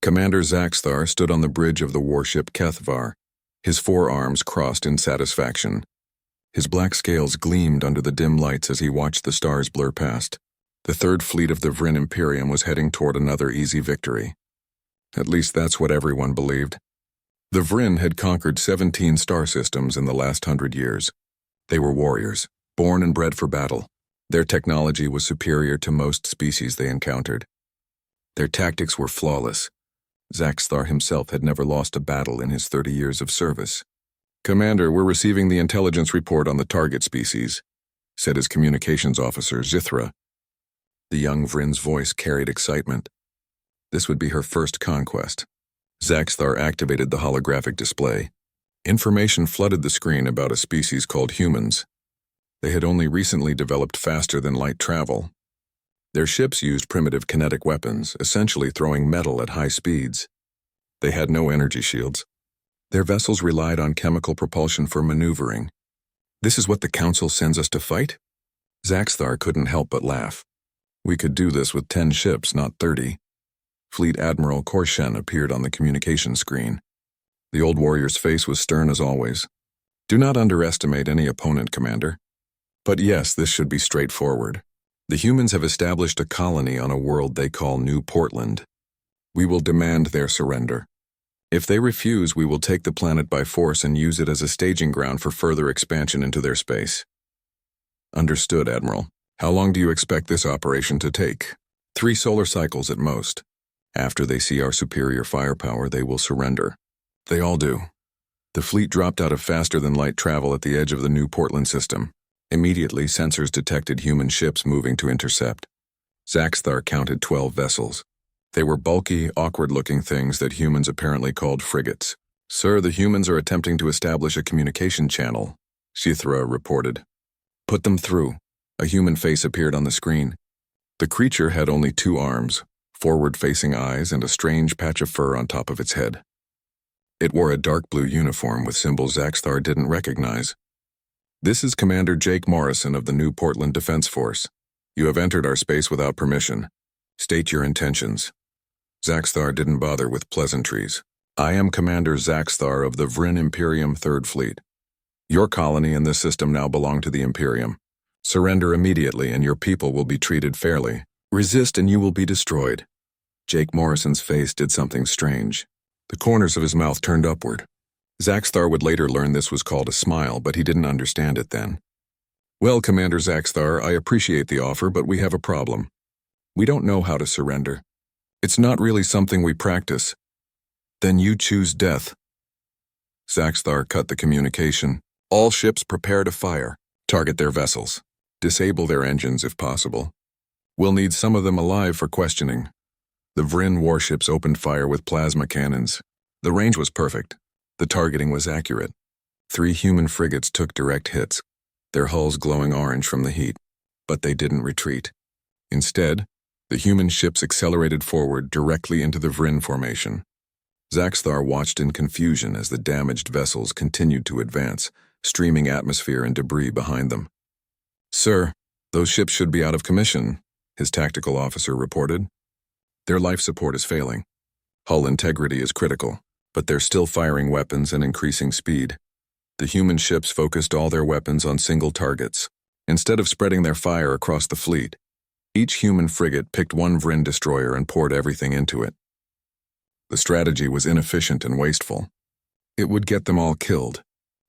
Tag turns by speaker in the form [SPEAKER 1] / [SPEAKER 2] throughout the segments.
[SPEAKER 1] Commander Zaxthar stood on the bridge of the warship Kethvar, his forearms crossed in satisfaction. His black scales gleamed under the dim lights as he watched the stars blur past. The third fleet of the Vryn Imperium was heading toward another easy victory. At least that's what everyone believed. The Vryn had conquered 17 star systems in the last 100 years. They were warriors, born and bred for battle. Their technology was superior to most species they encountered. Their tactics were flawless. Zaxthar himself had never lost a battle in his 30 years of service. "Commander, we're receiving the intelligence report on the target species," said his communications officer, Zithra. The young Vryn's voice carried excitement. This would be her first conquest. Zaxthar activated the holographic display. Information flooded the screen about a species called humans. They had only recently developed faster-than-light travel. Their ships used primitive kinetic weapons, essentially throwing metal at high speeds. They had no energy shields. Their vessels relied on chemical propulsion for maneuvering. "This is what the Council sends us to fight?" Zaxthar couldn't help but laugh. "We could do this with 10 ships, not 30. Fleet Admiral Korshen appeared on the communication screen. The old warrior's face was stern as always. "Do not underestimate any opponent, Commander. But yes, this should be straightforward. The humans have established a colony on a world they call New Portland. We will demand their surrender. If they refuse, we will take the planet by force and use it as a staging ground for further expansion into their space." "Understood, Admiral. How long do you expect this operation to take?" 3 solar cycles at most. After they see our superior firepower, they will surrender." They all do. The fleet dropped out of faster-than-light travel at the edge of the New Portland system. Immediately, sensors detected human ships moving to intercept. Zaxthar counted 12 vessels. They were bulky, awkward-looking things that humans apparently called frigates. "Sir, the humans are attempting to establish a communication channel," Zithra reported. "Put them through." A human face appeared on the screen. The creature had only 2 arms, forward-facing eyes, and a strange patch of fur on top of its head. It wore a dark blue uniform with symbols Zaxthar didn't recognize. "This is Commander Jake Morrison of the New Portland Defense Force. You have entered our space without permission. State your intentions." Zaxthar didn't bother with pleasantries. "I am Commander Zaxthar of the Vryn Imperium 3rd Fleet. Your colony and this system now belong to the Imperium. Surrender immediately and your people will be treated fairly. Resist and you will be destroyed." Jake Morrison's face did something strange. The corners of his mouth turned upward. Zaxthar would later learn this was called a smile, but he didn't understand it then. "Well, Commander Zaxthar, I appreciate the offer, but we have a problem. We don't know how to surrender. It's not really something we practice." "Then you choose death." Zaxthar cut the communication. "All ships prepare to fire. Target their vessels. Disable their engines if possible. We'll need some of them alive for questioning." The Vryn warships opened fire with plasma cannons. The range was perfect. The targeting was accurate. 3 human frigates took direct hits, their hulls glowing orange from the heat, but they didn't retreat. Instead, the human ships accelerated forward directly into the Vryn formation. Zaxthar watched in confusion as the damaged vessels continued to advance, streaming atmosphere and debris behind them. "Sir, those ships should be out of commission," his tactical officer reported. "Their life support is failing. Hull integrity is critical, but they're still firing weapons and increasing speed." The human ships focused all their weapons on single targets. Instead of spreading their fire across the fleet, each human frigate picked one Vryn destroyer and poured everything into it. The strategy was inefficient and wasteful. It would get them all killed,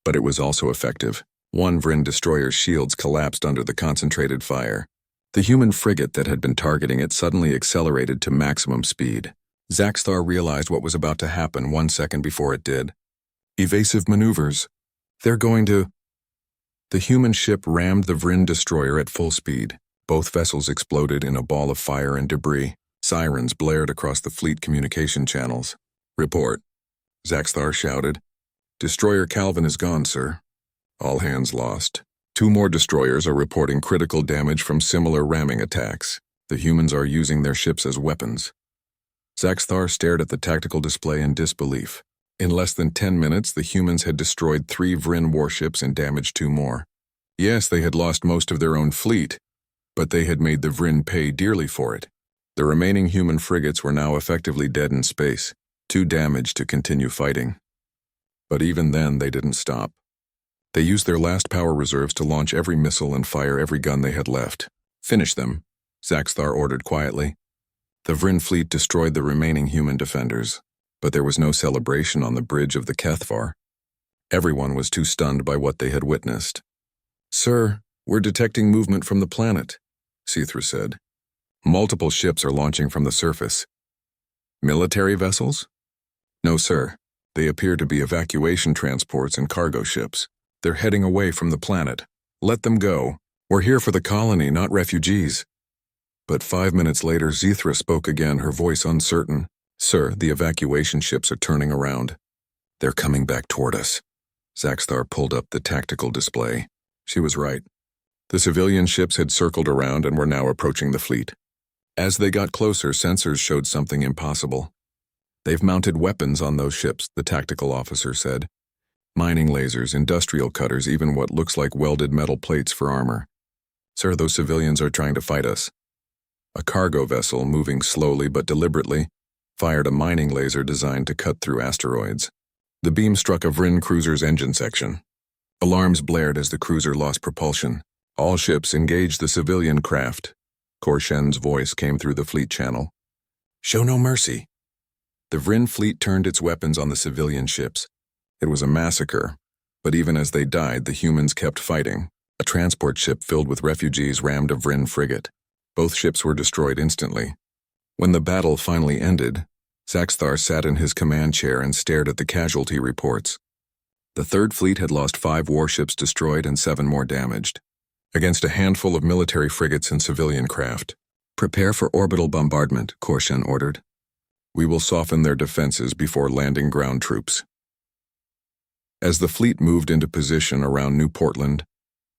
[SPEAKER 1] but it was also effective. One Vryn destroyer's shields collapsed under the concentrated fire. The human frigate that had been targeting it suddenly accelerated to maximum speed. Zaxthar realized what was about to happen 1 second before it did. Evasive maneuvers. They're going to... The human ship rammed the Vryn destroyer at full speed. Both vessels exploded in a ball of fire and debris. Sirens blared across the fleet communication channels. "Report," Zaxthar shouted. "Destroyer Calvin is gone, sir. All hands lost. 2 more destroyers are reporting critical damage from similar ramming attacks. The humans are using their ships as weapons." Zaxthar stared at the tactical display in disbelief. In less than 10 minutes, the humans had destroyed 3 Vryn warships and damaged 2 more. Yes, they had lost most of their own fleet, but they had made the Vryn pay dearly for it. The remaining human frigates were now effectively dead in space, too damaged to continue fighting. But even then, they didn't stop. They used their last power reserves to launch every missile and fire every gun they had left. Finish them, Zaxthar ordered quietly. The Vryn fleet destroyed the remaining human defenders, but there was no celebration on the bridge of the Kethvar. Everyone was too stunned by what they had witnessed. "Sir, we're detecting movement from the planet," Cithra said. "Multiple ships are launching from the surface." "Military vessels?" "No, sir. They appear to be evacuation transports and cargo ships. They're heading away from the planet. Let them go. We're here for the colony, not refugees." But 5 minutes later, Zithra spoke again, her voice uncertain. "Sir, the evacuation ships are turning around. They're coming back toward us." Zaxthar pulled up the tactical display. She was right. The civilian ships had circled around and were now approaching the fleet. As they got closer, sensors showed something impossible. "They've mounted weapons on those ships," the tactical officer said. "Mining lasers, industrial cutters, even what looks like welded metal plates for armor. Sir, those civilians are trying to fight us." A cargo vessel, moving slowly but deliberately, fired a mining laser designed to cut through asteroids. The beam struck a Vryn cruiser's engine section. Alarms blared as the cruiser lost propulsion. "All ships engage the civilian craft." Korshen's voice came through the fleet channel. "Show no mercy." The Vryn fleet turned its weapons on the civilian ships. It was a massacre, but even as they died, the humans kept fighting. A transport ship filled with refugees rammed a Vryn frigate. Both ships were destroyed instantly. When the battle finally ended, Zaxthar sat in his command chair and stared at the casualty reports. The Third Fleet had lost 5 warships destroyed and 7 more damaged, against a handful of military frigates and civilian craft. "Prepare for orbital bombardment," Korshen ordered. "We will soften their defenses before landing ground troops." As the fleet moved into position around New Portland,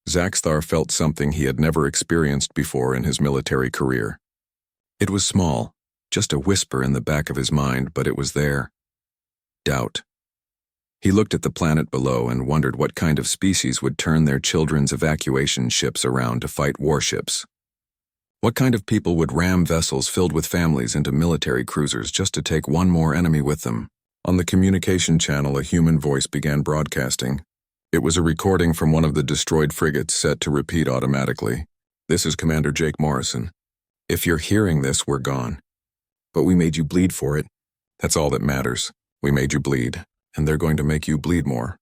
[SPEAKER 1] Zaxthar felt something he had never experienced before in his military career. It was small, just a whisper in the back of his mind, but it was there. Doubt. He looked at the planet below and wondered what kind of species would turn their children's evacuation ships around to fight warships. What kind of people would ram vessels filled with families into military cruisers just to take one more enemy with them? On the communication channel, a human voice began broadcasting. It was a recording from one of the destroyed frigates set to repeat automatically. "This is Commander Jake Morrison. If you're hearing this, we're gone. But we made you bleed for it. That's all that matters. We made you bleed, and they're going to make you bleed more."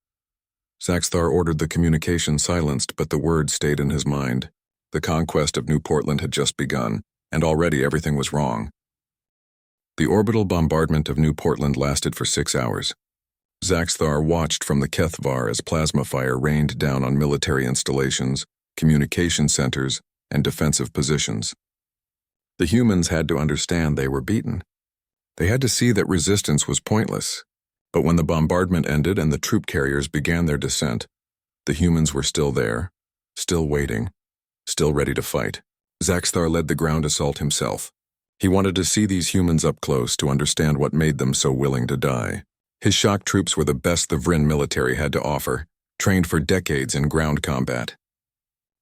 [SPEAKER 1] Zaxthar ordered the communication silenced, but the words stayed in his mind. The conquest of New Portland had just begun, and already everything was wrong. The orbital bombardment of New Portland lasted for 6 hours. Zaxthar watched from the Kethvar as plasma fire rained down on military installations, communication centers, and defensive positions. The humans had to understand they were beaten. They had to see that resistance was pointless. But when the bombardment ended and the troop carriers began their descent, the humans were still there, still waiting, still ready to fight. Zaxthar led the ground assault himself. He wanted to see these humans up close to understand what made them so willing to die. His shock troops were the best the Vryn military had to offer, trained for decades in ground combat.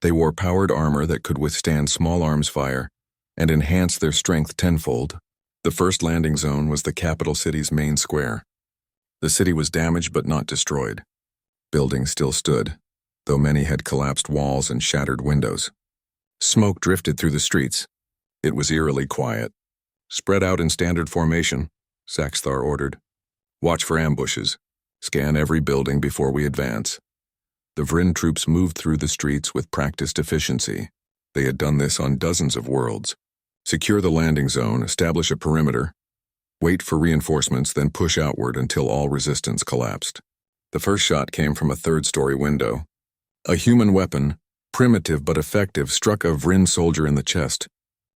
[SPEAKER 1] They wore powered armor that could withstand small arms fire and enhance their strength tenfold. The first landing zone was the capital city's main square. The city was damaged but not destroyed. Buildings still stood, though many had collapsed walls and shattered windows. Smoke drifted through the streets. It was eerily quiet. "Spread out in standard formation," Zaxthar ordered. "Watch for ambushes. Scan every building before we advance." The Vryn troops moved through the streets with practiced efficiency. They had done this on dozens of worlds. Secure the landing zone, establish a perimeter, wait for reinforcements, then push outward until all resistance collapsed. The first shot came from a third-story window. A human weapon, primitive but effective, struck a Vryn soldier in the chest.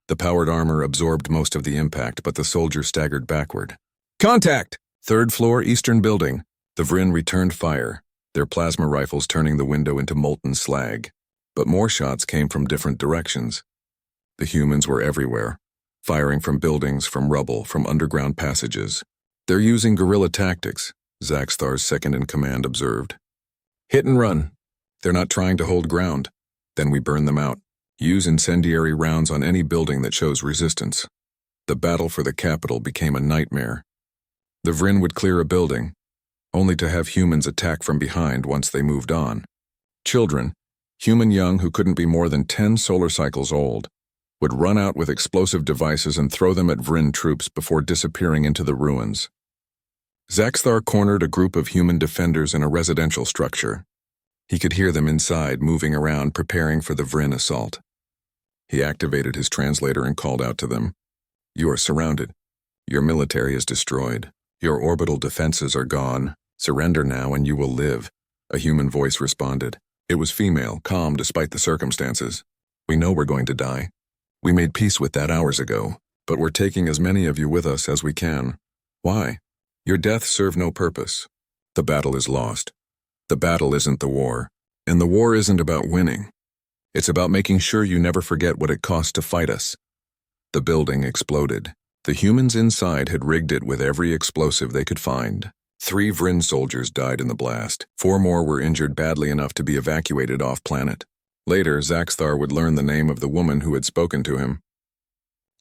[SPEAKER 1] The powered armor absorbed most of the impact, but the soldier staggered backward. "Contact! Third floor, eastern building." The Vryn returned fire, their plasma rifles turning the window into molten slag. But more shots came from different directions. The humans were everywhere, firing from buildings, from rubble, from underground passages. "They're using guerrilla tactics," Zaxthar's second-in-command observed. "Hit and run. They're not trying to hold ground. Then we burn them out. Use incendiary rounds on any building that shows resistance." The battle for the capital became a nightmare. The Vryn would clear a building, only to have humans attack from behind once they moved on. Children, human young who couldn't be more than 10 solar cycles old, would run out with explosive devices and throw them at Vryn troops before disappearing into the ruins. Zaxthar cornered a group of human defenders in a residential structure. He could hear them inside, moving around, preparing for the Vryn assault. He activated his translator and called out to them. "You are surrounded. Your military is destroyed. Your orbital defenses are gone. Surrender now and you will live," a human voice responded. It was female, calm despite the circumstances. "We know we're going to die. We made peace with that hours ago, but we're taking as many of you with us as we can. Why? Your deaths serve no purpose. The battle is lost. The battle isn't the war, and the war isn't about winning. It's about making sure you never forget what it cost to fight us." The building exploded. The humans inside had rigged it with every explosive they could find. 3 Vryn soldiers died in the blast. 4 more were injured badly enough to be evacuated off-planet. Later, Zaxthar would learn the name of the woman who had spoken to him.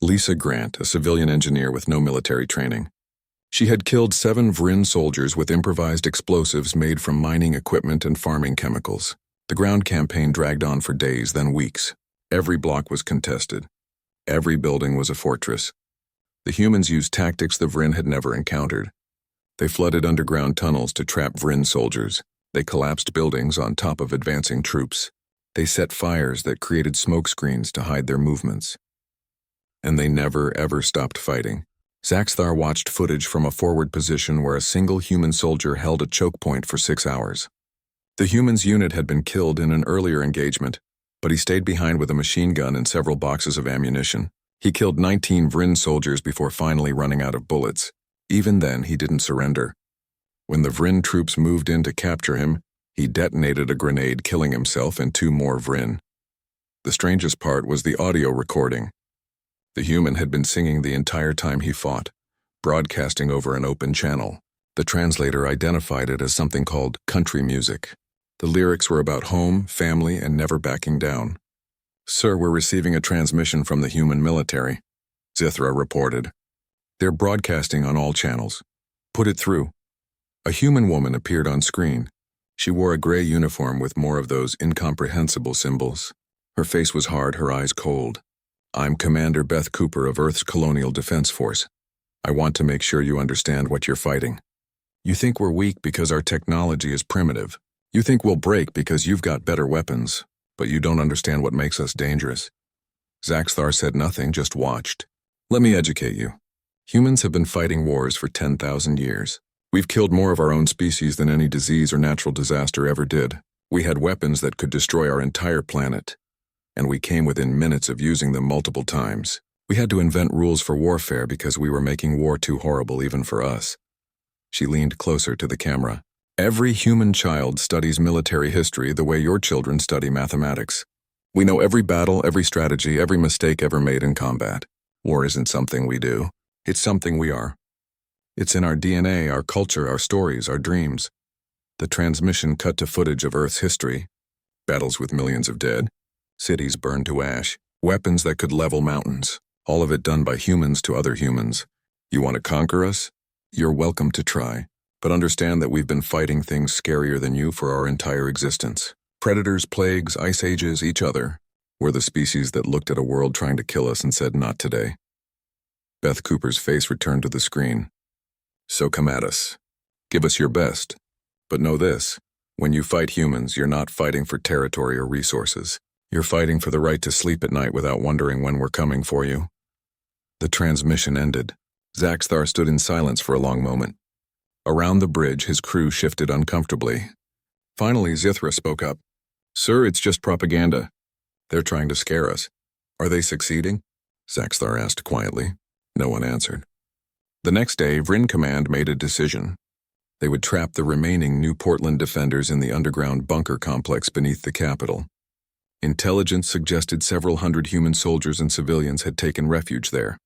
[SPEAKER 1] Lisa Grant, a civilian engineer with no military training. She had killed 7 Vryn soldiers with improvised explosives made from mining equipment and farming chemicals. The ground campaign dragged on for days, then weeks. Every block was contested. Every building was a fortress. The humans used tactics the Vryn had never encountered. They flooded underground tunnels to trap Vryn soldiers. They collapsed buildings on top of advancing troops. They set fires that created smoke screens to hide their movements. And they never, ever stopped fighting. Zaxthar watched footage from a forward position where a single human soldier held a choke point for 6 hours. The human's unit had been killed in an earlier engagement, but he stayed behind with a machine gun and several boxes of ammunition. He killed 19 Vryn soldiers before finally running out of bullets. Even then, he didn't surrender. When the Vryn troops moved in to capture him, he detonated a grenade, killing himself and 2 more Vryn. The strangest part was the audio recording. The human had been singing the entire time he fought, broadcasting over an open channel. The translator identified it as something called country music. The lyrics were about home, family, and never backing down. "Sir, we're receiving a transmission from the human military," Zithra reported. "They're broadcasting on all channels. Put it through." A human woman appeared on screen. She wore a gray uniform with more of those incomprehensible symbols. Her face was hard, her eyes cold. "I'm Commander Beth Cooper of Earth's Colonial Defense Force. I want to make sure you understand what you're fighting. You think we're weak because our technology is primitive. You think we'll break because you've got better weapons, but you don't understand what makes us dangerous." Zaxthar said nothing, just watched. "Let me educate you. Humans have been fighting wars for 10,000 years. We've killed more of our own species than any disease or natural disaster ever did. We had weapons that could destroy our entire planet, and we came within minutes of using them multiple times. We had to invent rules for warfare because we were making war too horrible even for us." She leaned closer to the camera. "Every human child studies military history the way your children study mathematics. We know every battle, every strategy, every mistake ever made in combat. War isn't something we do. It's something we are. It's in our DNA, our culture, our stories, our dreams." The transmission cut to footage of Earth's history. Battles with millions of dead. Cities burned to ash. Weapons that could level mountains. All of it done by humans to other humans. "You want to conquer us? You're welcome to try. But understand that we've been fighting things scarier than you for our entire existence. Predators, plagues, ice ages, each other. We're the species that looked at a world trying to kill us and said, 'Not today.'" Beth Cooper's face returned to the screen. "So come at us. Give us your best. But know this, when you fight humans, you're not fighting for territory or resources. You're fighting for the right to sleep at night without wondering when we're coming for you." The transmission ended. Zaxthar stood in silence for a long moment. Around the bridge, his crew shifted uncomfortably. Finally, Zithra spoke up. "Sir, it's just propaganda. They're trying to scare us." "Are they succeeding?" Zaxthar asked quietly. No one answered. The next day, Vryn Command made a decision. They would trap the remaining New Portland defenders in the underground bunker complex beneath the capital. Intelligence suggested several hundred human soldiers and civilians had taken refuge there.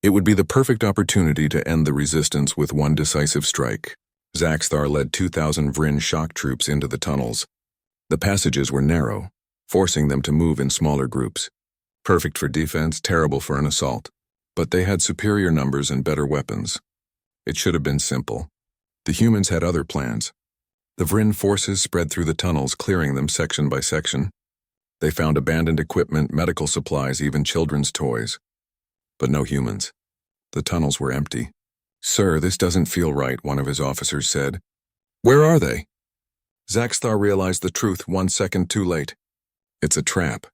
[SPEAKER 1] It would be the perfect opportunity to end the resistance with one decisive strike. Zaxthar led 2,000 Vryn shock troops into the tunnels. The passages were narrow, forcing them to move in smaller groups. Perfect for defense, terrible for an assault. But they had superior numbers and better weapons. It should have been simple. The humans had other plans. The Vryn forces spread through the tunnels, clearing them section by section. They found abandoned equipment, medical supplies, even children's toys. But no humans. The tunnels were empty. "Sir, this doesn't feel right," one of his officers said. "Where are they?" Zaxthar realized the truth 1 second too late. It's a trap.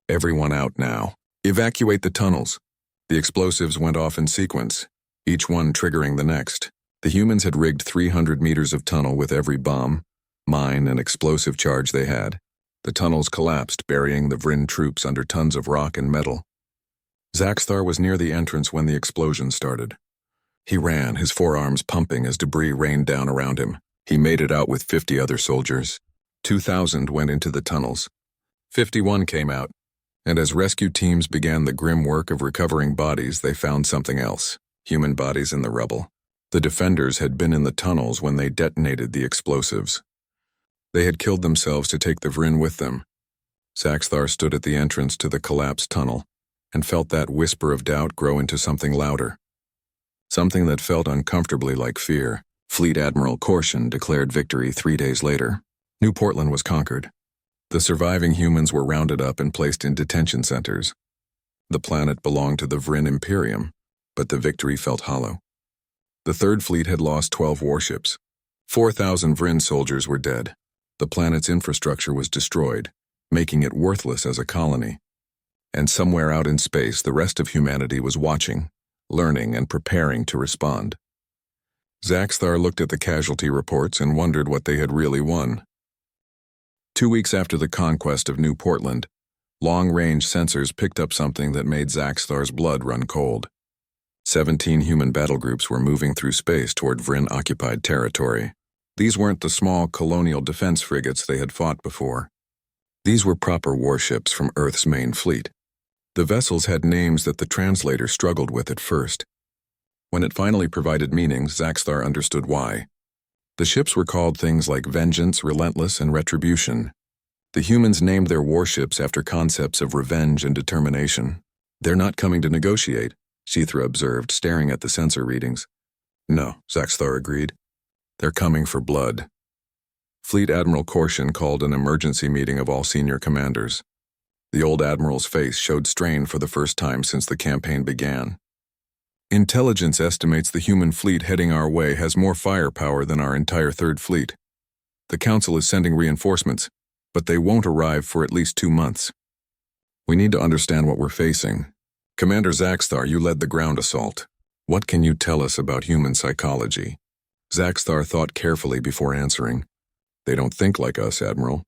[SPEAKER 1] Everyone out now. Evacuate the tunnels. The explosives went off in sequence, each one triggering the next. The humans had rigged 300 meters of tunnel with every bomb, mine, and explosive charge they had. The tunnels collapsed, burying the Vryn troops under tons of rock and metal. Zaxthar was near the entrance when the explosion started. He ran, his forearms pumping as debris rained down around him. He made it out with 50 other soldiers. 2,000 went into the tunnels. 51 came out, and as rescue teams began the grim work of recovering bodies, they found something else: human bodies in the rubble. The defenders had been in the tunnels when they detonated the explosives. They had killed themselves to take the Vryn with them. Zaxthar stood at the entrance to the collapsed tunnel and felt that whisper of doubt grow into something louder. Something that felt uncomfortably like fear. Fleet Admiral Korshin declared victory 3 days later. New Portland was conquered. The surviving humans were rounded up and placed in detention centers. The planet belonged to the Vryn Imperium, but the victory felt hollow. The Third Fleet had lost 12 warships. 4,000 Vryn soldiers were dead. The planet's infrastructure was destroyed, making it worthless as a colony. And somewhere out in space, the rest of humanity was watching, learning, and preparing to respond. Zaxthar looked at the casualty reports and wondered what they had really won. 2 weeks after the conquest of New Portland, long-range sensors picked up something that made Zaxthar's blood run cold. 17 human battlegroups were moving through space toward Vryn-occupied territory. These weren't the small colonial defense frigates they had fought before. These were proper warships from Earth's main fleet. The vessels had names that the translator struggled with at first. When it finally provided meaning, Zaxthar understood why. The ships were called things like Vengeance, Relentless, and Retribution. The humans named their warships after concepts of revenge and determination. "They're not coming to negotiate," Sheethra observed, staring at the sensor readings. "No," Zaxthar agreed. "They're coming for blood." Fleet Admiral Korshin called an emergency meeting of all senior commanders. The old admiral's face showed strain for the first time since the campaign began. "Intelligence estimates the human fleet heading our way has more firepower than our entire Third Fleet. The Council is sending reinforcements, but they won't arrive for at least 2 months. We need to understand what we're facing. Commander Zaxthar, you led the ground assault. What can you tell us about human psychology?" Zaxthar thought carefully before answering. "They don't think like us, Admiral.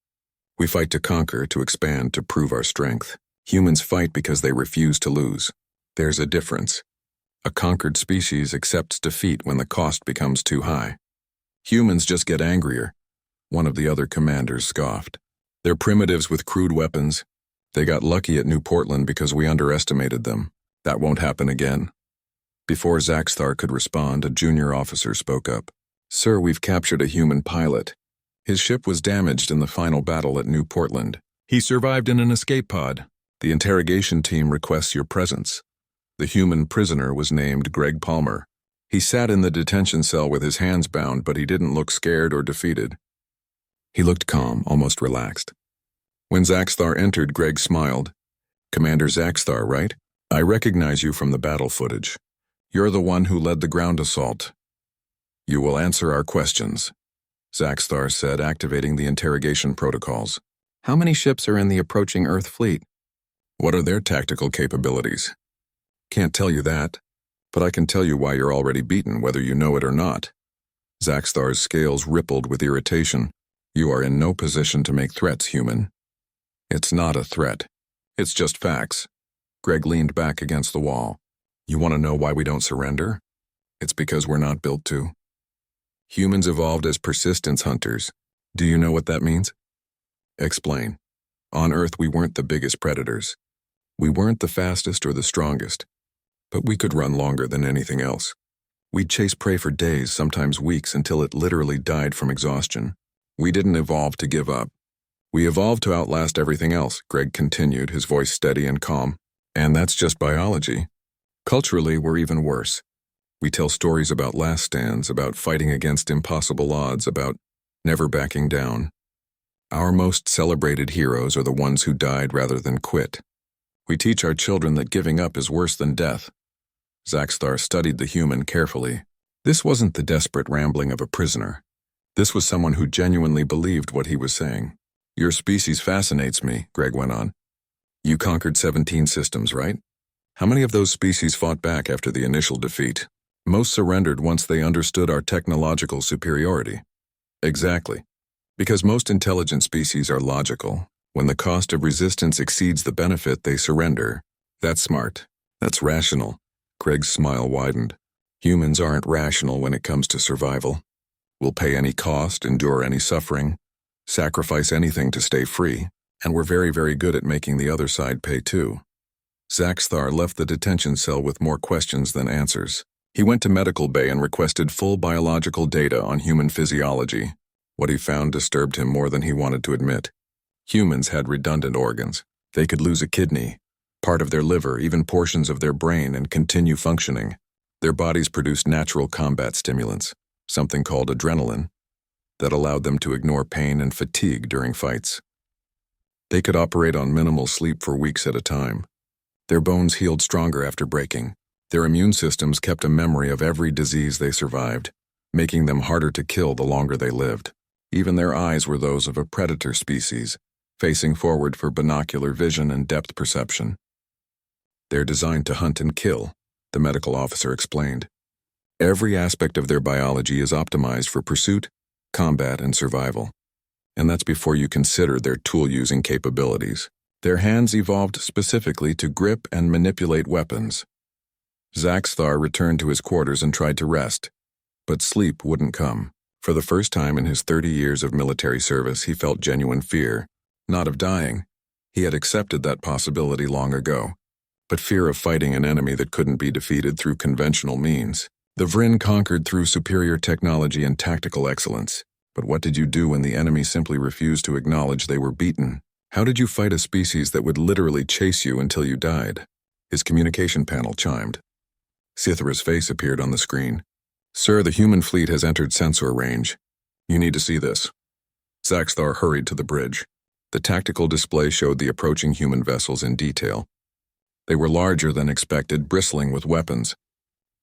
[SPEAKER 1] We fight to conquer, to expand, to prove our strength. Humans fight because they refuse to lose. There's a difference. A conquered species accepts defeat when the cost becomes too high. Humans just get angrier," one of the other commanders scoffed. "They're primitives with crude weapons. They got lucky at New Portland because we underestimated them. That won't happen again." Before Zaxthar could respond, a junior officer spoke up. "Sir, we've captured a human pilot. His ship was damaged in the final battle at New Portland. He survived in an escape pod. The interrogation team requests your presence." The human prisoner was named Greg Palmer. He sat in the detention cell with his hands bound, but he didn't look scared or defeated. He looked calm, almost relaxed. When Zaxthar entered, Greg smiled. "Commander Zaxthar, right? I recognize you from the battle footage. You're the one who led the ground assault. You will answer our questions," Zaxthar said, activating the interrogation protocols. "How many ships are in the approaching Earth fleet? What are their tactical capabilities?" "Can't tell you that, but I can tell you why you're already beaten, whether you know it or not." Zaxthar's scales rippled with irritation. "You are in no position to make threats, human." "It's not a threat. It's just facts." Greg leaned back against the wall. "You want to know why we don't surrender? It's because we're not built to. Humans evolved as persistence hunters. Do you know what that means?" "Explain." "On Earth, we weren't the biggest predators. We weren't the fastest or the strongest, but we could run longer than anything else. We'd chase prey for days, sometimes weeks, until it literally died from exhaustion. We didn't evolve to give up. We evolved to outlast everything else," Greg continued, his voice steady and calm. "And that's just biology. Culturally, we're even worse. We tell stories about last stands, about fighting against impossible odds, about never backing down. Our most celebrated heroes are the ones who died rather than quit. We teach our children that giving up is worse than death. Zaxthar studied the human carefully. This wasn't the desperate rambling of a prisoner. This was someone who genuinely believed what he was saying. Your species fascinates me, Greg went on. You conquered 17 systems, right? How many of those species fought back after the initial defeat? Most surrendered once they understood our technological superiority. Exactly. Because most intelligent species are logical. When the cost of resistance exceeds the benefit, they surrender. That's smart. That's rational. Greg's smile widened. Humans aren't rational when it comes to survival. We'll pay any cost, endure any suffering, sacrifice anything to stay free, and we're very, very good at making the other side pay too. Zaxthar left the detention cell with more questions than answers. He went to medical bay and requested full biological data on human physiology. What he found disturbed him more than he wanted to admit. Humans had redundant organs. They could lose a kidney, part of their liver, even portions of their brain, and continue functioning. Their bodies produced natural combat stimulants, something called adrenaline, that allowed them to ignore pain and fatigue during fights. They could operate on minimal sleep for weeks at a time. Their bones healed stronger after breaking. Their immune systems kept a memory of every disease they survived, making them harder to kill the longer they lived. Even their eyes were those of a predator species, facing forward for binocular vision and depth perception. They're designed to hunt and kill, the medical officer explained. Every aspect of their biology is optimized for pursuit, combat, and survival. And that's before you consider their tool-using capabilities. Their hands evolved specifically to grip and manipulate weapons. Zaxthar returned to his quarters and tried to rest, but sleep wouldn't come. For the first time in his 30 years of military service, he felt genuine fear. Not of dying. He had accepted that possibility long ago. But fear of fighting an enemy that couldn't be defeated through conventional means. The Vryn conquered through superior technology and tactical excellence. But what did you do when the enemy simply refused to acknowledge they were beaten? How did you fight a species that would literally chase you until you died? His communication panel chimed. Sithra's face appeared on the screen. Sir, the human fleet has entered sensor range. You need to see this. Zaxthar hurried to the bridge. The tactical display showed the approaching human vessels in detail. They were larger than expected, bristling with weapons.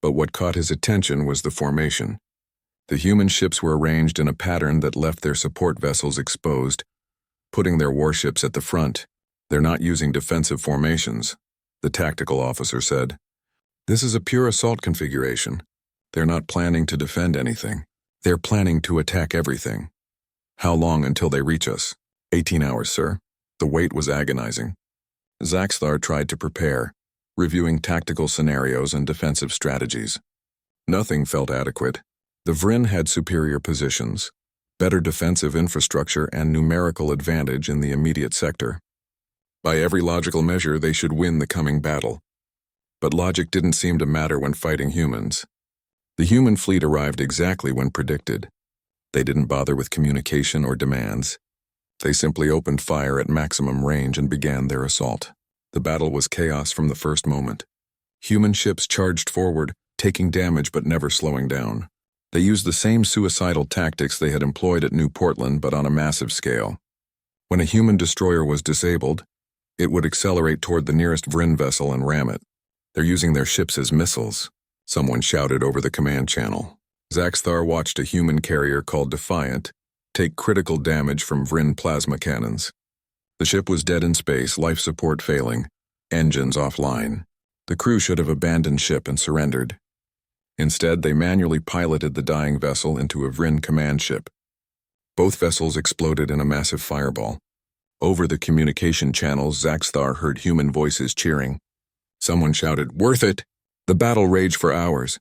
[SPEAKER 1] But what caught his attention was the formation. The human ships were arranged in a pattern that left their support vessels exposed, putting their warships at the front. They're not using defensive formations, the tactical officer said. This is a pure assault configuration. They're not planning to defend anything. They're planning to attack everything. How long until they reach us? 18 hours, sir. The wait was agonizing. Zaxthar tried to prepare, reviewing tactical scenarios and defensive strategies. Nothing felt adequate. The Vryn had superior positions, better defensive infrastructure, and numerical advantage in the immediate sector. By every logical measure, they should win the coming battle. But logic didn't seem to matter when fighting humans. The human fleet arrived exactly when predicted. They didn't bother with communication or demands. They simply opened fire at maximum range and began their assault. The battle was chaos from the first moment. Human ships charged forward, taking damage but never slowing down. They used the same suicidal tactics they had employed at New Portland, but on a massive scale. When a human destroyer was disabled, it would accelerate toward the nearest Vryn vessel and ram it. They're using their ships as missiles, someone shouted over the command channel. Zaxthar watched a human carrier called Defiant take critical damage from Vryn plasma cannons. The ship was dead in space, life support failing, engines offline. The crew should have abandoned ship and surrendered. Instead, they manually piloted the dying vessel into a Vryn command ship. Both vessels exploded in a massive fireball. Over the communication channels, Zaxthar heard human voices cheering. Someone shouted, "Worth it!" The battle raged for hours.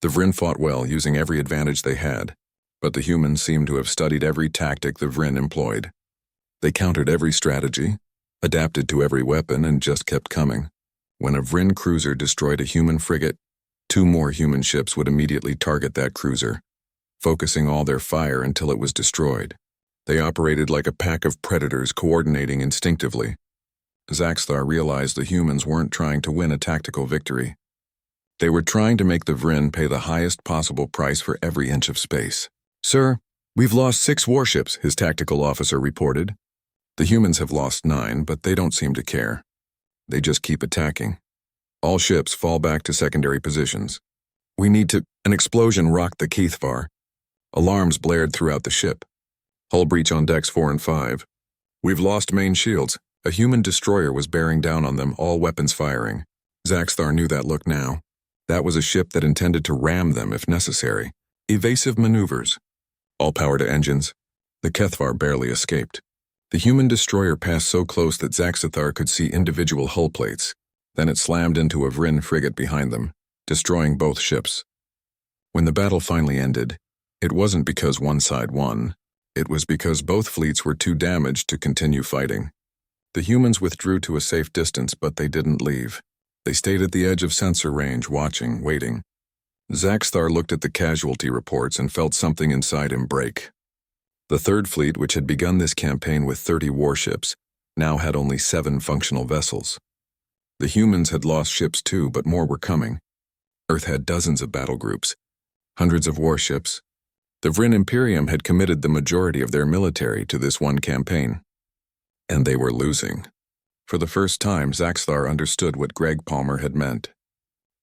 [SPEAKER 1] The Vryn fought well, using every advantage they had. But the humans seemed to have studied every tactic the Vryn employed. They countered every strategy, adapted to every weapon, and just kept coming. When a Vryn cruiser destroyed a human frigate, 2 more human ships would immediately target that cruiser, focusing all their fire until it was destroyed. They operated like a pack of predators, coordinating instinctively. Zaxthar realized the humans weren't trying to win a tactical victory. They were trying to make the Vryn pay the highest possible price for every inch of space. "Sir, we've lost 6 warships," his tactical officer reported. "The humans have lost 9, but they don't seem to care. They just keep attacking. All ships fall back to secondary positions. We need to—" An explosion rocked the HFY. Alarms blared throughout the ship. "Hull breach on decks 4 and 5. We've lost main shields." A human destroyer was bearing down on them, all weapons firing. Zaxthar knew that look now. That was a ship that intended to ram them if necessary. Evasive maneuvers. All power to engines. The HFY barely escaped. The human destroyer passed so close that Zaxthar could see individual hull plates. Then it slammed into a Vryn frigate behind them, destroying both ships. When the battle finally ended, it wasn't because one side won. It was because both fleets were too damaged to continue fighting. The humans withdrew to a safe distance, but they didn't leave. They stayed at the edge of sensor range, watching, waiting. Zaxthar looked at the casualty reports and felt something inside him break. The Third Fleet, which had begun this campaign with 30 warships, now had only 7 functional vessels. The humans had lost ships too, but more were coming. Earth had dozens of battle groups, hundreds of warships. The Vryn Imperium had committed the majority of their military to this one campaign. And they were losing. For the first time, Zaxthar understood what Greg Palmer had meant.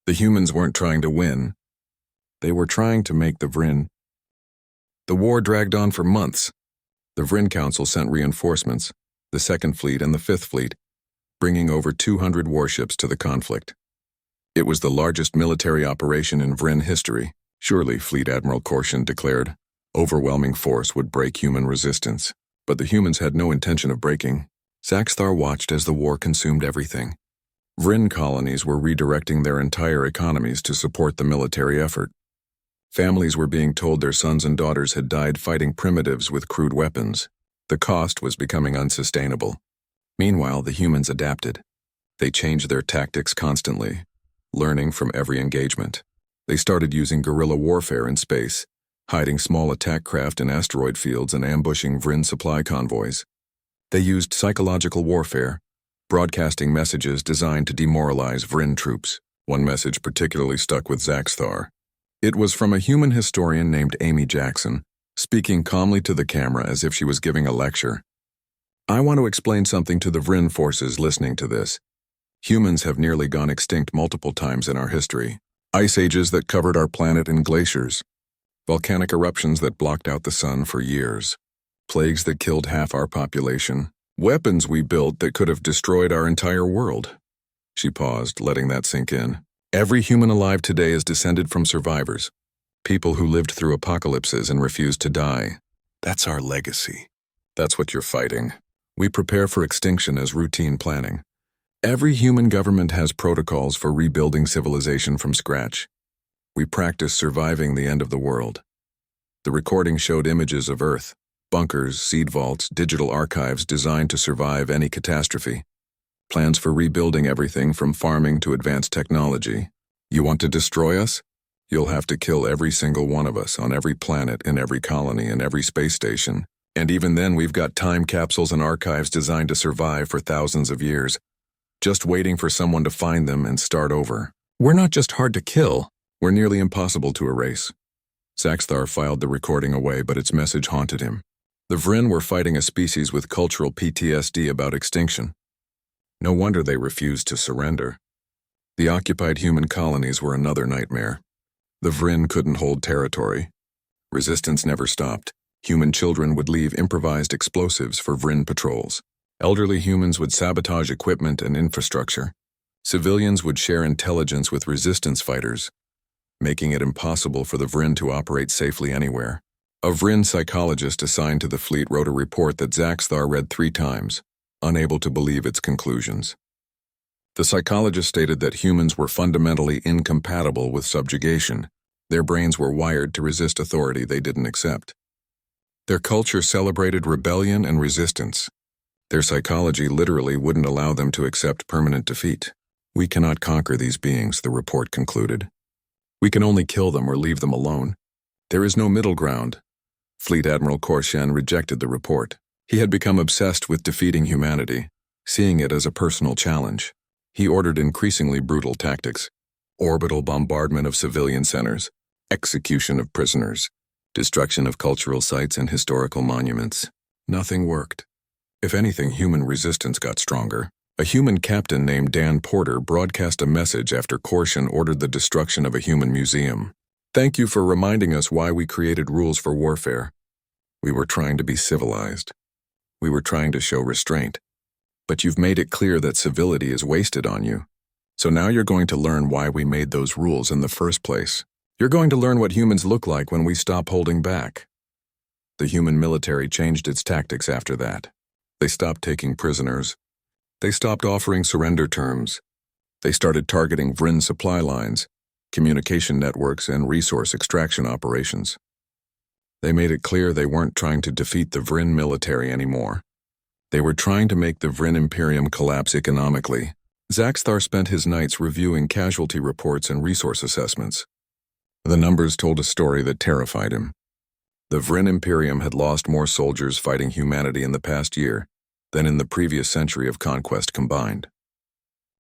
[SPEAKER 1] The humans weren't trying to win. They were trying to make the Vryn. The war dragged on for months. The Vryn Council sent reinforcements, the Second Fleet and the Fifth Fleet, bringing over 200 warships to the conflict. It was the largest military operation in Vryn history. Surely, Fleet Admiral Korshin declared, overwhelming force would break human resistance. But the humans had no intention of breaking. Zaxthar watched as the war consumed everything. Vryn colonies were redirecting their entire economies to support the military effort. Families were being told their sons and daughters had died fighting primitives with crude weapons. The cost was becoming unsustainable. Meanwhile, the humans adapted. They changed their tactics constantly, learning from every engagement. They started using guerrilla warfare in space, hiding small attack craft in asteroid fields and ambushing Vryn supply convoys. They used psychological warfare, broadcasting messages designed to demoralize Vryn troops. One message particularly stuck with Zaxthar. It was from a human historian named Amy Jackson, speaking calmly to the camera as if she was giving a lecture. "I want to explain something to the Vryn forces listening to this. Humans have nearly gone extinct multiple times in our history. Ice ages that covered our planet in glaciers. Volcanic eruptions that blocked out the sun for years. Plagues that killed half our population. Weapons we built that could have destroyed our entire world." She paused, letting that sink in. "Every human alive today is descended from survivors. People who lived through apocalypses and refused to die. That's our legacy. That's what you're fighting. We prepare for extinction as routine planning. Every human government has protocols for rebuilding civilization from scratch. We practice surviving the end of the world." The recording showed images of Earth, bunkers, seed vaults, digital archives designed to survive any catastrophe. Plans for rebuilding everything from farming to advanced technology. "You want to destroy us? You'll have to kill every single one of us on every planet, in every colony, and every space station. And even then, we've got time capsules and archives designed to survive for thousands of years, just waiting for someone to find them and start over. We're not just hard to kill, we're nearly impossible to erase." Zaxthar filed the recording away, but its message haunted him. The Vryn were fighting a species with cultural PTSD about extinction. No wonder they refused to surrender. The occupied human colonies were another nightmare. The Vryn couldn't hold territory. Resistance never stopped. Human children would leave improvised explosives for Vryn patrols. Elderly humans would sabotage equipment and infrastructure. Civilians would share intelligence with resistance fighters, making it impossible for the Vryn to operate safely anywhere. A Vryn psychologist assigned to the fleet wrote a report that Zaxthar read 3 times, unable to believe its conclusions. The psychologist stated that humans were fundamentally incompatible with subjugation. Their brains were wired to resist authority they didn't accept. Their culture celebrated rebellion and resistance. Their psychology literally wouldn't allow them to accept permanent defeat. "We cannot conquer these beings," the report concluded. "We can only kill them or leave them alone. There is no middle ground." Fleet Admiral Korshin rejected the report. He had become obsessed with defeating humanity, seeing it as a personal challenge. He ordered increasingly brutal tactics. orbital bombardment of civilian centers, execution of prisoners, destruction of cultural sites and historical monuments. Nothing worked. If anything, human resistance got stronger. A human captain named Dan Porter broadcast a message after Korshan ordered the destruction of a human museum. "Thank you for reminding us why we created rules for warfare. We were trying to be civilized. We were trying to show restraint. But you've made it clear that civility is wasted on you. So now you're going to learn why we made those rules in the first place. You're going to learn what humans look like when we stop holding back." The human military changed its tactics after that. They stopped taking prisoners. They stopped offering surrender terms. They started targeting Vryn supply lines, communication networks, and resource extraction operations. They made it clear they weren't trying to defeat the Vryn military anymore. They were trying to make the Vryn Imperium collapse economically. Zaxthar spent his nights reviewing casualty reports and resource assessments. The numbers told a story that terrified him. The Vryn Imperium had lost more soldiers fighting humanity in the past year than in the previous century of conquest combined.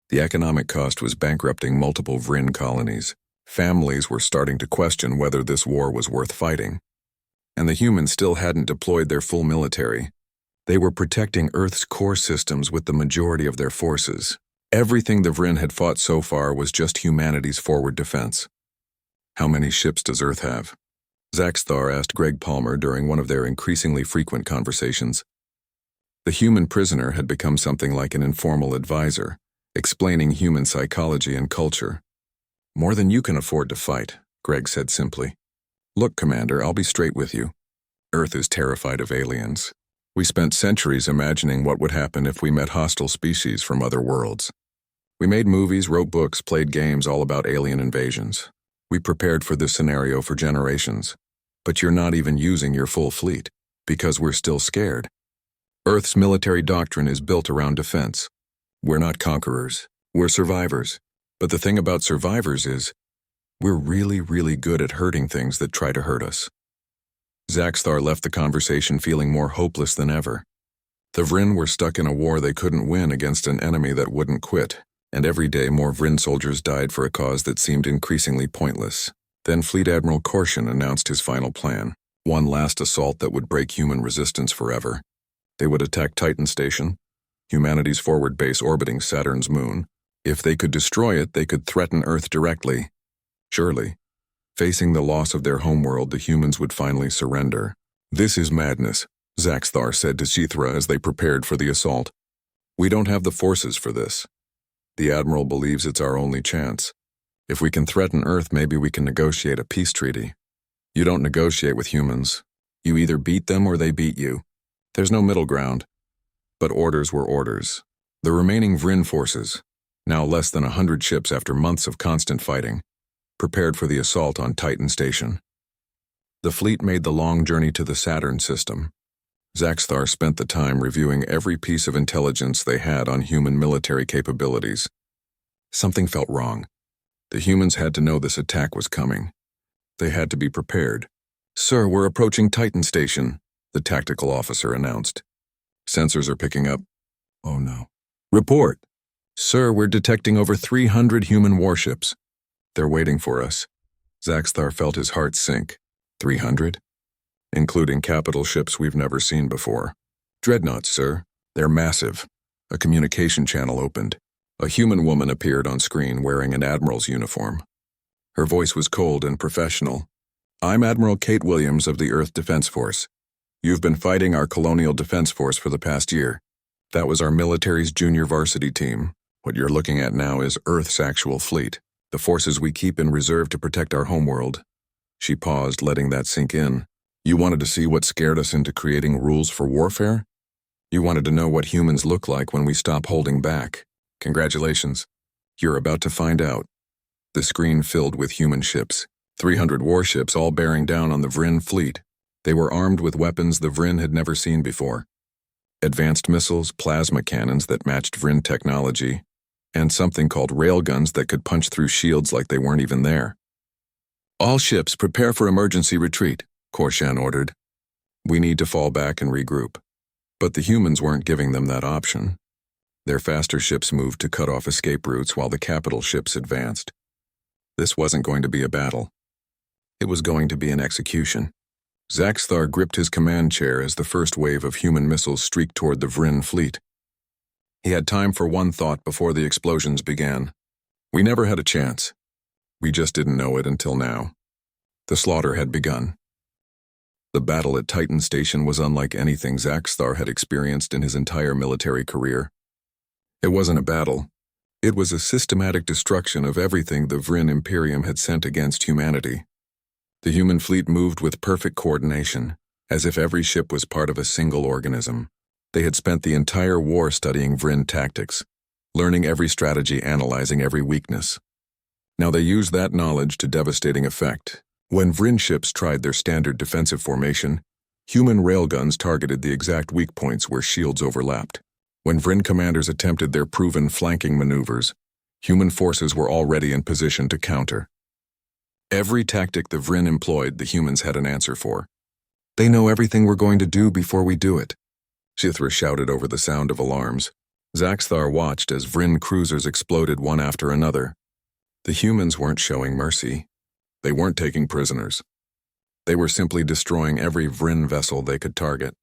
[SPEAKER 1] The economic cost was bankrupting multiple Vryn colonies. Families were starting to question whether this war was worth fighting. And the humans still hadn't deployed their full military. They were protecting Earth's core systems with the majority of their forces. Everything the Vryn had fought so far was just humanity's forward defense. "How many ships does Earth have?" Zaxthar asked Greg Palmer during one of their increasingly frequent conversations. The human prisoner had become something like an informal advisor, explaining human psychology and culture. "More than you can afford to fight," Greg said simply. "Look, Commander, I'll be straight with you. Earth is terrified of aliens. We spent centuries imagining what would happen if we met hostile species from other worlds. We made movies, wrote books, played games all about alien invasions. We prepared for this scenario for generations. But you're not even using your full fleet, because we're still scared. Earth's military doctrine is built around defense. We're not conquerors, we're survivors. But the thing about survivors is, we're really, really good at hurting things that try to hurt us." Zaxthar left the conversation feeling more hopeless than ever. The Vryn were stuck in a war they couldn't win against an enemy that wouldn't quit, and every day more Vryn soldiers died for a cause that seemed increasingly pointless. Then Fleet Admiral Korshan announced his final plan, one last assault that would break human resistance forever. They would attack Titan Station, humanity's forward base orbiting Saturn's moon. If they could destroy it, they could threaten Earth directly. Surely, facing the loss of their homeworld, the humans would finally surrender. "This is madness," Zaxthar said to Shithra as they prepared for the assault. "We don't have the forces for this. The Admiral believes it's our only chance. If we can threaten Earth, maybe we can negotiate a peace treaty. You don't negotiate with humans. You either beat them or they beat you. There's no middle ground." But orders were orders. The remaining Vryn forces, now less than 100 ships after months of constant fighting, prepared for the assault on Titan Station. The fleet made the long journey to the Saturn system. Zaxthar spent the time reviewing every piece of intelligence they had on human military capabilities. Something felt wrong. The humans had to know this attack was coming. They had to be prepared. "Sir, we're approaching Titan Station," the tactical officer announced. "Sensors are picking up." "Oh no." "Report." "Sir, we're detecting over 300 human warships. They're waiting for us." Zaxthar felt his heart sink. 300? Including capital ships we've never seen before. "Dreadnoughts, sir. They're massive." A communication channel opened. A human woman appeared on screen wearing an admiral's uniform. Her voice was cold and professional. "I'm Admiral Kate Williams of the Earth Defense Force. You've been fighting our colonial defense force for the past year. That was our military's junior varsity team. What you're looking at now is Earth's actual fleet, the forces we keep in reserve to protect our homeworld." She paused, letting that sink in. "You wanted to see what scared us into creating rules for warfare? You wanted to know what humans look like when we stop holding back. Congratulations. You're about to find out." The screen filled with human ships, 300 warships all bearing down on the Vryn fleet. They were armed with weapons the Vryn had never seen before. Advanced missiles, plasma cannons that matched Vryn technology, and something called railguns that could punch through shields like they weren't even there. "All ships prepare for emergency retreat," Korshan ordered. "We need to fall back and regroup." But the humans weren't giving them that option. Their faster ships moved to cut off escape routes while the capital ships advanced. This wasn't going to be a battle. It was going to be an execution. Zaxthar gripped his command chair as the first wave of human missiles streaked toward the Vryn fleet. He had time for one thought before the explosions began. We never had a chance. We just didn't know it until now. The slaughter had begun. The battle at Titan Station was unlike anything Zaxthar had experienced in his entire military career. It wasn't a battle. It was a systematic destruction of everything the Vryn Imperium had sent against humanity. The human fleet moved with perfect coordination, as if every ship was part of a single organism. They had spent the entire war studying Vryn tactics, learning every strategy, analyzing every weakness. Now they used that knowledge to devastating effect. When Vryn ships tried their standard defensive formation, human railguns targeted the exact weak points where shields overlapped. When Vryn commanders attempted their proven flanking maneuvers, human forces were already in position to counter. Every tactic the Vryn employed, the humans had an answer for. They know everything we're going to do before we do it, Shithra shouted over the sound of alarms. Zaxthar watched as Vryn cruisers exploded one after another. The humans weren't showing mercy. They weren't taking prisoners. They were simply destroying every Vryn vessel they could target.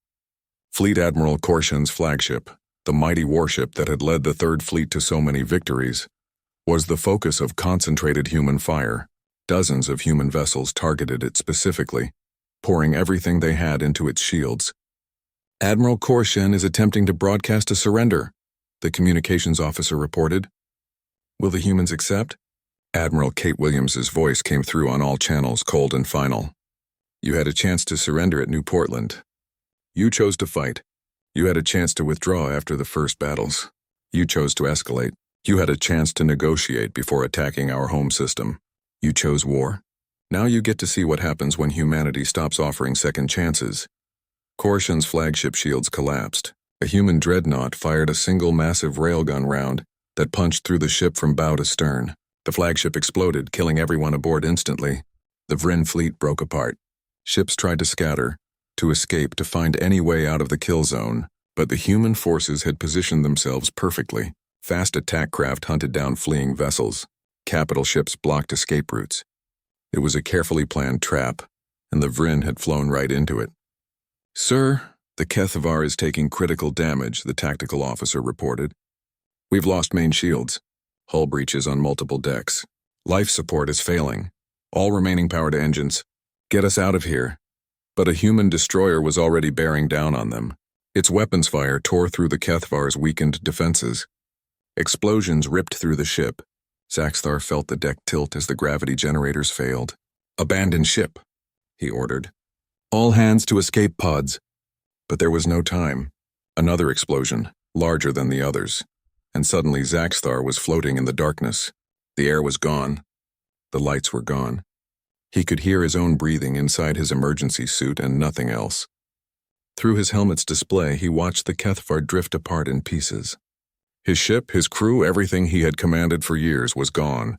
[SPEAKER 1] Fleet Admiral Korshan's flagship, the mighty warship that had led the Third Fleet to so many victories, was the focus of concentrated human fire. Dozens of human vessels targeted it specifically, pouring everything they had into its shields. Admiral Korshan is attempting to broadcast a surrender, the communications officer reported. Will the humans accept? Admiral Kate Williams's voice came through on all channels, cold and final. You had a chance to surrender at New Portland. You chose to fight. You had a chance to withdraw after the first battles. You chose to escalate. You had a chance to negotiate before attacking our home system. You chose war. Now you get to see what happens when humanity stops offering second chances. Korshan's flagship shields collapsed. A human dreadnought fired a single massive railgun round that punched through the ship from bow to stern. The flagship exploded, killing everyone aboard instantly. The Vryn fleet broke apart. Ships tried to scatter, to escape, to find any way out of the kill zone, but the human forces had positioned themselves perfectly. Fast attack craft hunted down fleeing vessels. Capital ships blocked escape routes. It was a carefully planned trap, and the Vryn had flown right into it. Sir, the HFY is taking critical damage, the tactical officer reported. We've lost main shields. Hull breaches on multiple decks. Life support is failing. All remaining powered engines. Get us out of here. But a human destroyer was already bearing down on them. Its weapons fire tore through the HFY's weakened defenses. Explosions ripped through the ship. Zaxthar felt the deck tilt as the gravity generators failed. Abandon ship, he ordered. All hands to escape pods. But there was no time. Another explosion, larger than the others. And suddenly Zaxthar was floating in the darkness. The air was gone. The lights were gone. He could hear his own breathing inside his emergency suit and nothing else. Through his helmet's display, he watched the HFY drift apart in pieces. His ship, his crew, everything he had commanded for years was gone.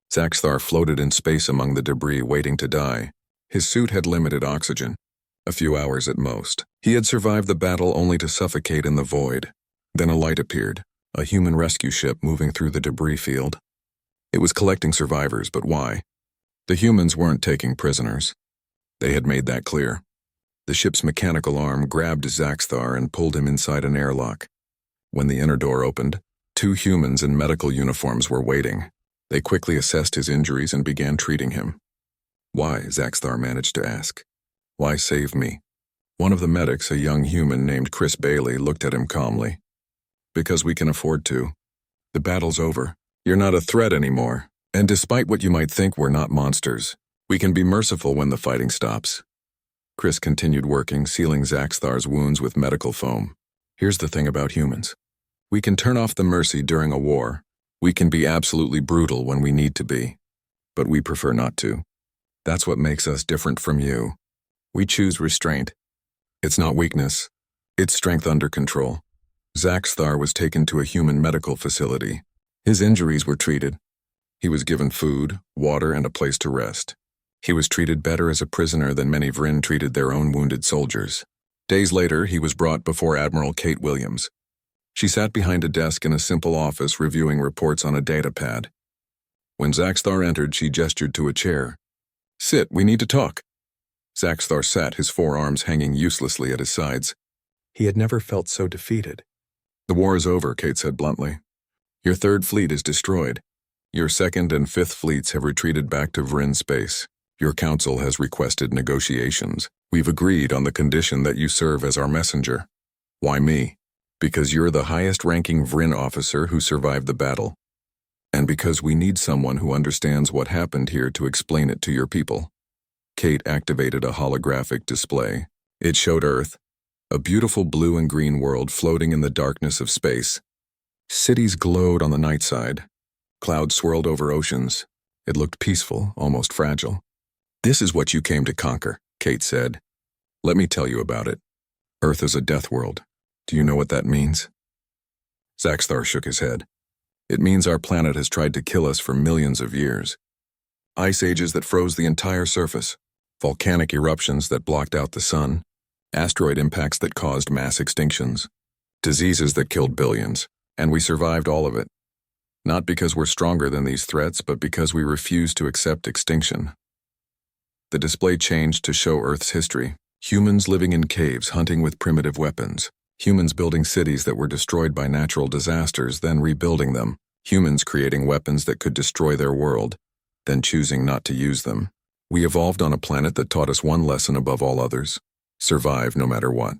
[SPEAKER 1] Zaxthar floated in space among the debris, waiting to die. His suit had limited oxygen. A few hours at most. He had survived the battle only to suffocate in the void. Then a light appeared. A human rescue ship moving through the debris field. It was collecting survivors, but why? The humans weren't taking prisoners. They had made that clear. The ship's mechanical arm grabbed Zaxthar and pulled him inside an airlock. When the inner door opened, two humans in medical uniforms were waiting. They quickly assessed his injuries and began treating him. Why? Zaxthar managed to ask. Why save me? One of the medics, a young human named Chris Bailey, looked at him calmly. Because we can afford to. The battle's over. You're not a threat anymore. And despite what you might think, we're not monsters. We can be merciful when the fighting stops. Chris continued working, sealing Zaxthar's wounds with medical foam. Here's the thing about humans. We can turn off the mercy during a war. We can be absolutely brutal when we need to be. But we prefer not to. That's what makes us different from you. We choose restraint. It's not weakness. It's strength under control. Zaxthar was taken to a human medical facility. His injuries were treated. He was given food, water, and a place to rest. He was treated better as a prisoner than many Vryn treated their own wounded soldiers. Days later, he was brought before Admiral Kate Williams. She sat behind a desk in a simple office reviewing reports on a datapad. When Zaxthar entered, she gestured to a chair. "Sit, we need to talk." Zaxthar sat, his forearms hanging uselessly at his sides. He had never felt so defeated. "The war is over," Kate said bluntly. "Your third fleet is destroyed. Your second and fifth fleets have retreated back to Vryn space. Your council has requested negotiations. We've agreed on the condition that you serve as our messenger." "Why me?" "Because you're the highest-ranking Vryn officer who survived the battle. And because we need someone who understands what happened here to explain it to your people." Kate activated a holographic display. It showed Earth, a beautiful blue and green world floating in the darkness of space. Cities glowed on the night side. Clouds swirled over oceans. It looked peaceful, almost fragile. "This is what you came to conquer," Kate said. "Let me tell you about it. Earth is a death world. Do you know what that means?" Zaxthar shook his head. "It means our planet has tried to kill us for millions of years. Ice ages that froze the entire surface, volcanic eruptions that blocked out the sun, asteroid impacts that caused mass extinctions, diseases that killed billions, and we survived all of it. Not because we're stronger than these threats, but because we refuse to accept extinction." The display changed to show Earth's history. Humans living in caves hunting with primitive weapons. Humans building cities that were destroyed by natural disasters, then rebuilding them. Humans creating weapons that could destroy their world, then choosing not to use them. We evolved on a planet that taught us one lesson above all others: survive no matter what.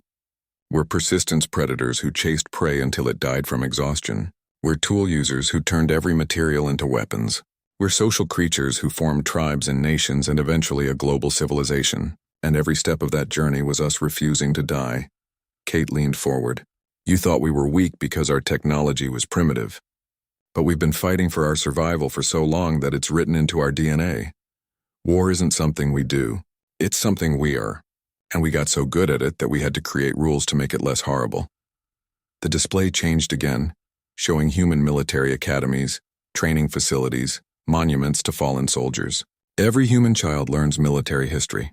[SPEAKER 1] We're persistence predators who chased prey until it died from exhaustion. We're tool users who turned every material into weapons. We're social creatures who formed tribes and nations and eventually a global civilization. And every step of that journey was us refusing to die. Kate leaned forward. "You thought we were weak because our technology was primitive. But we've been fighting for our survival for so long that it's written into our DNA. War isn't something we do. It's something we are. And we got so good at it that we had to create rules to make it less horrible." The display changed again, showing human military academies, training facilities, monuments to fallen soldiers. Every human child learns military history.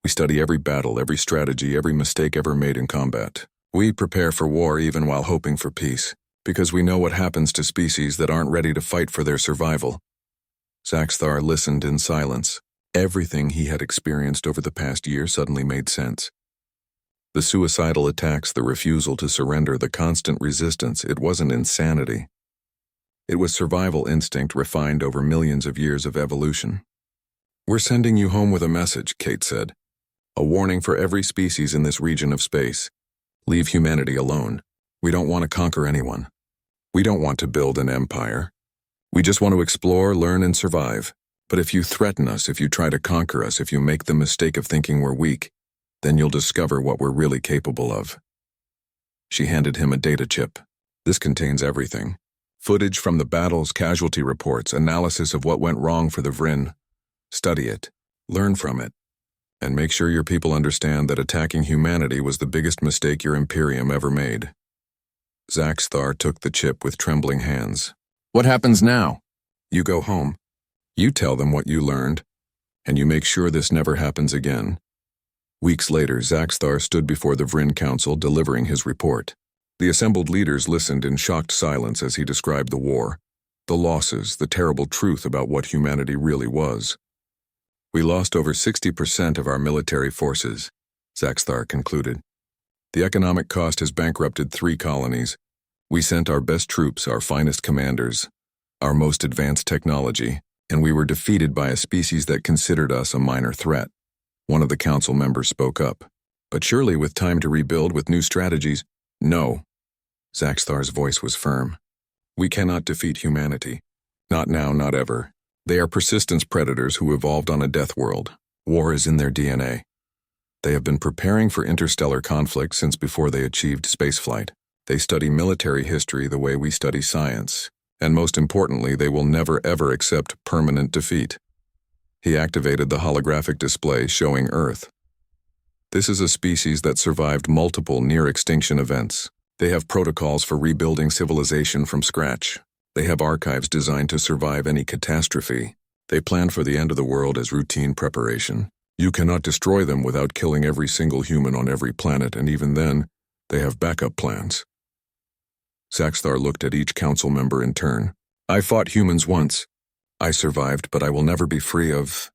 [SPEAKER 1] We study every battle, every strategy, every mistake ever made in combat. We prepare for war even while hoping for peace, because we know what happens to species that aren't ready to fight for their survival. Zaxthar listened in silence. Everything he had experienced over the past year suddenly made sense. The suicidal attacks, the refusal to surrender, the constant resistance, it wasn't insanity. It was survival instinct refined over millions of years of evolution. "We're sending you home with a message," Kate said. "A warning for every species in this region of space. Leave humanity alone. We don't want to conquer anyone. We don't want to build an empire. We just want to explore, learn, and survive. But if you threaten us, if you try to conquer us, if you make the mistake of thinking we're weak, then you'll discover what we're really capable of." She handed him a data chip. "This contains everything. Footage from the battles, casualty reports, analysis of what went wrong for the Vryn. Study it. Learn from it. And make sure your people understand that attacking humanity was the biggest mistake your Imperium ever made." Zaxthar took the chip with trembling hands. "What happens now?" "You go home. You tell them what you learned, and you make sure this never happens again." Weeks later, Zaxthar stood before the Vryn Council delivering his report. The assembled leaders listened in shocked silence as he described the war, the losses, the terrible truth about what humanity really was. "We lost over 60% of our military forces," Zaxthar concluded. "The economic cost has bankrupted 3 colonies. We sent our best troops, our finest commanders, our most advanced technology, and we were defeated by a species that considered us a minor threat." One of the council members spoke up. "But surely with time to rebuild with new strategies—" "No." Zaxthar's voice was firm. "We cannot defeat humanity. Not now, not ever. They are persistence predators who evolved on a death world. War is in their DNA. They have been preparing for interstellar conflict since before they achieved spaceflight. They study military history the way we study science. And most importantly, they will never ever accept permanent defeat." He activated the holographic display showing Earth. "This is a species that survived multiple near-extinction events. They have protocols for rebuilding civilization from scratch. They have archives designed to survive any catastrophe. They plan for the end of the world as routine preparation. You cannot destroy them without killing every single human on every planet, and even then, they have backup plans." Zaxthar looked at each council member in turn. "I fought humans once. I survived, but I will never be free of